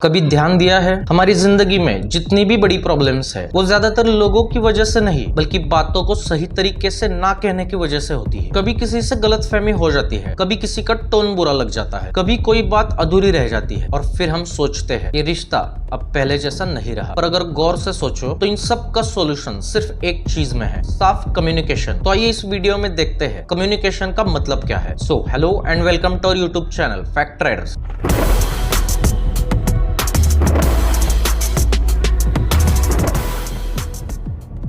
कभी ध्यान दिया है हमारी जिंदगी में जितनी भी बड़ी प्रॉब्लम्स है वो ज्यादातर लोगों की वजह से नहीं बल्कि बातों को सही तरीके से ना कहने की वजह से होती है। कभी किसी से गलतफहमी हो जाती है, कभी किसी का टोन बुरा लग जाता है, कभी कोई बात अधूरी रह जाती है और फिर हम सोचते हैं ये रिश्ता अब पहले जैसा नहीं रहा। पर अगर गौर से सोचो तो इन सब का सोल्यूशन सिर्फ एक चीज में है, साफ कम्युनिकेशन। तो आइए इस वीडियो में देखते हैं कम्युनिकेशन का मतलब क्या है। So hello and welcome to our YouTube channel Fact Riders.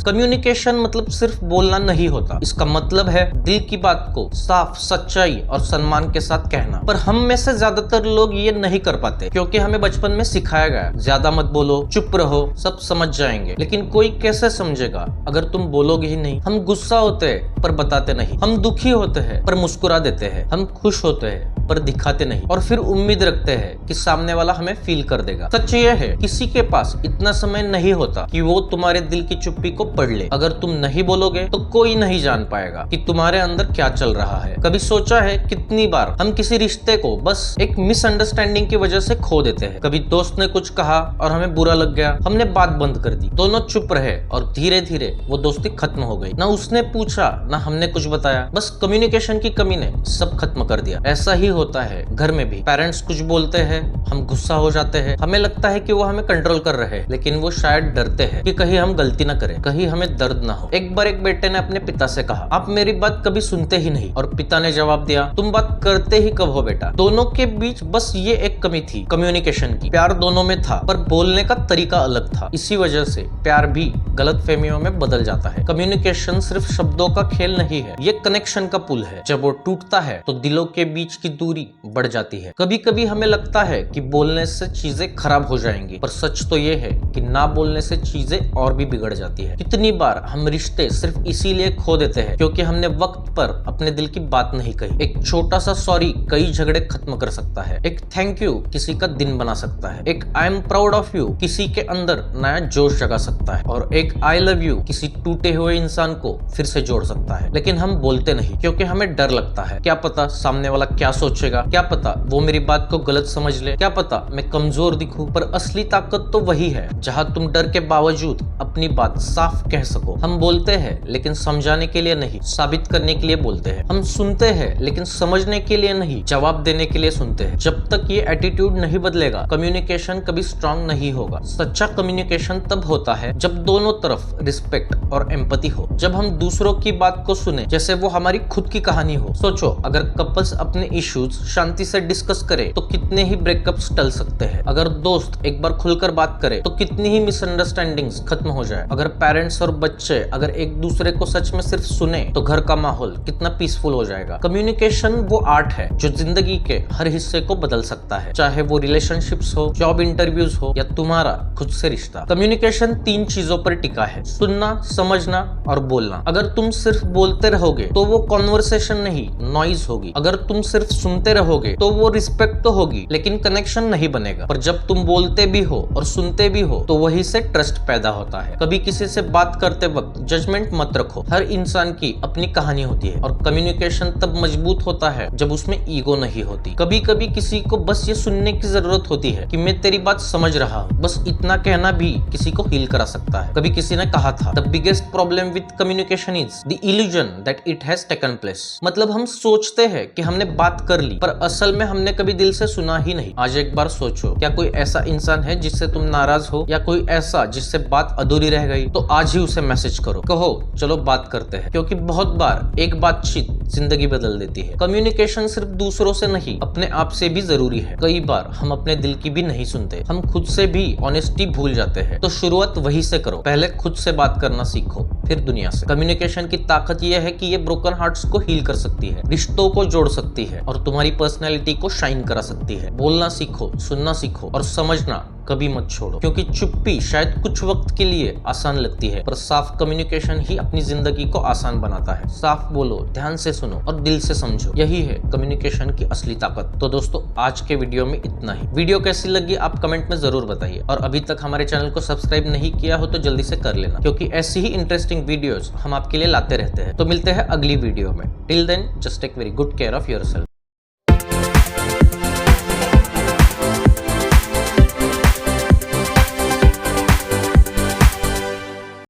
Communication मतलब सिर्फ बोलना नहीं होता, इसका मतलब है दिल की बात को साफ, सच्चाई और सम्मान के साथ कहना। पर हम में से ज्यादातर लोग ये नहीं कर पाते क्योंकि हमें बचपन में सिखाया गया ज्यादा मत बोलो, चुप रहो, सब समझ जाएंगे। लेकिन कोई कैसे समझेगा अगर तुम बोलोगे ही नहीं। हम गुस्सा होते हैं पर बताते नहीं, हम दुखी होते हैं पर मुस्कुरा देते हैं, हम खुश होते हैं पर दिखाते नहीं और फिर उम्मीद रखते हैं कि सामने वाला हमें फील कर देगा। सच ये है किसी के पास इतना समय नहीं होता कि वो तुम्हारे दिल की चुप्पी को पढ़ ले। अगर तुम नहीं बोलोगे तो कोई नहीं जान पाएगा कि तुम्हारे अंदर क्या चल रहा है। कभी सोचा है कितनी बार हम किसी रिश्ते को बस एक मिसअंडरस्टैंडिंग की वजह से खो देते हैं। कभी दोस्त ने कुछ कहा और हमें बुरा लग गया, हमने बात बंद कर दी, दोनों चुप रहे और धीरे धीरे वो दोस्ती खत्म हो गई। ना उसने पूछा ना हमने कुछ बताया, बस कम्युनिकेशन की कमी ने सब खत्म कर दिया। ऐसा ही होता है घर में भी। पेरेंट्स कुछ बोलते हैं, हम गुस्सा हो जाते हैं, हमें लगता है कि वो हमें कंट्रोल कर रहे हैं, लेकिन वो शायद डरते हैं कि कहीं हम गलती ना करें, कहीं हमें दर्द ना हो। एक बार एक बेटे ने अपने पिता से कहा, आप मेरी बात कभी सुनते ही नहीं। और पिता ने जवाब दिया, तुम बात करते ही कब हो बेटा। दोनों के बीच बस ये एक कमी थी, कम्युनिकेशन की। प्यार दोनों में था पर बोलने का तरीका अलग था। इसी वजह से प्यार भी गलतफहमियों में बदल जाता है। कम्युनिकेशन सिर्फ शब्दों का खेल नहीं है, ये कनेक्शन का पुल है। जब वो टूटता है तो दिलों के बीच की दूरी बढ़ जाती है। कभी कभी हमें लगता है कि बोलने से चीजें खराब हो जाएंगी, पर सच तो ये है कि ना बोलने से चीजें और भी बिगड़ जाती है। कितनी बार हम रिश्ते सिर्फ इसीलिए खो देते हैं क्योंकि हमने वक्त पर अपने दिल की बात नहीं कही। एक छोटा सा सॉरी कई झगड़े खत्म कर सकता है, एक थैंक यू किसी का दिन बना सकता है, एक I am proud of you किसी के अंदर नया जोश जगा सकता है और एक आई लव यू किसी टूटे हुए इंसान को फिर से जोड़ सकता है। लेकिन हम बोलते नहीं क्योंकि हमें डर लगता है, क्या पता सामने वाला क्या सोचेगा, क्या पता वो मेरी बात को गलत समझ ले, क्या पता मैं कमजोर दिखूं। पर असली ताकत तो वही है जहां तुम डर के बावजूद अपनी बात साफ कह सको। हम बोलते हैं लेकिन समझाने के लिए नहीं, साबित करने के लिए बोलते हैं। हम सुनते हैं लेकिन समझने के लिए नहीं, जवाब देने के लिए सुनते हैं। जब तक ये एटीट्यूड नहीं बदलेगा कम्युनिकेशन कभी स्ट्रांग नहीं होगा। सच्चा कम्युनिकेशन तब होता है जब दोनों तरफ रिस्पेक्ट और एम्पैथी हो, जब हम दूसरों की बात को सुने जैसे वो हमारी खुद की कहानी हो। सोचो अगर कपल्स अपने इश्यूज शांति से डिस्कस करे तो कितने ही ब्रेकअप्स टल सकते हैं। अगर दोस्त एक बार खुलकर बात करे तो कितनी ही मिसअंडरस्टैंडिंग्स खत्म हो जाए। अगर पेरेंट्स और बच्चे अगर एक दूसरे को सच में सिर्फ सुने तो घर का माहौल कितना पीसफुल हो जाएगा। कम्युनिकेशन वो आर्ट है जो जिंदगी के हर हिस्से को बदल सकता है, चाहे वो रिलेशनशिप्स हो, जॉब इंटरव्यूज हो या तुम्हारा खुद से रिश्ता। कम्युनिकेशन 3 चीजों पर टिका है, सुनना, समझना और बोलना। अगर तुम सिर्फ बोलते रहोगे तो वो कॉन्वर्सेशन नहीं, नॉइज होगी। अगर तुम सिर्फ सुनते रहोगे तो वो रिस्पेक्ट तो होगी लेकिन कनेक्शन नहीं बनेगा। पर जब तुम बोलते भी हो और सुनते भी हो तो वहीं से ट्रस्ट पैदा होता है। कभी किसी से बात करते वक्त जजमेंट मत रखो, हर इंसान की अपनी कहानी होती है और कम्युनिकेशन तब मजबूत होता है जब उसमें ईगो नहीं होती। कभी कभी किसी को बस ये सुनने की जरूरत होती है कि मैं तेरी बात समझ रहा हूँ, बस इतना कहना भी किसी को हील करा सकता है। कभी किसी ने कहा था, the biggest problem with communication is the illusion that it has taken place. मतलब हम सोचते हैं कि हमने बात कर ली पर असल में हमने कभी दिल से सुना ही नहीं। आज एक बार सोचो, क्या कोई ऐसा इंसान है जिससे तुम नाराज हो या कोई ऐसा जिससे बात अधूरी रह गई? तो आज ही उसे मैसेज करो, कहो चलो बात करते हैं, क्योंकि बहुत बार एक बातचीत जिंदगी बदल देती है। कम्युनिकेशन सिर्फ दूसरों से नहीं अपने आप से भी जरूरी है। कई बार हम अपने दिल की भी नहीं सुनते, हम खुद से भी ऑनेस्टी भूल जाते हैं। तो शुरुआत वही से करो, पहले खुद से बात करना सीखो फिर दुनिया से। कम्युनिकेशन की ताकत यह है कि ये ब्रोकन हार्ट्स को हील कर सकती है, रिश्तों को जोड़ सकती है और तुम्हारी पर्सनैलिटी को शाइन करा सकती है। बोलना सीखो, सुनना सीखो और समझना कभी मत छोड़ो, क्योंकि चुप्पी शायद कुछ वक्त के लिए आसान लगती है पर साफ कम्युनिकेशन ही अपनी जिंदगी को आसान बनाता है। साफ बोलो, ध्यान से सुनो और दिल से समझो, यही है कम्युनिकेशन की असली ताकत। तो दोस्तों आज के वीडियो में इतना ही। वीडियो कैसी लगी आप कमेंट में जरूर बताइए और अभी तक हमारे चैनल को सब्सक्राइब नहीं किया हो तो जल्दी से कर लेना, क्योंकि ऐसी ही इंटरेस्टिंग वीडियोस हम आपके लिए लाते रहते हैं। तो मिलते हैं अगली वीडियो में। Till then just take very good care of yourself.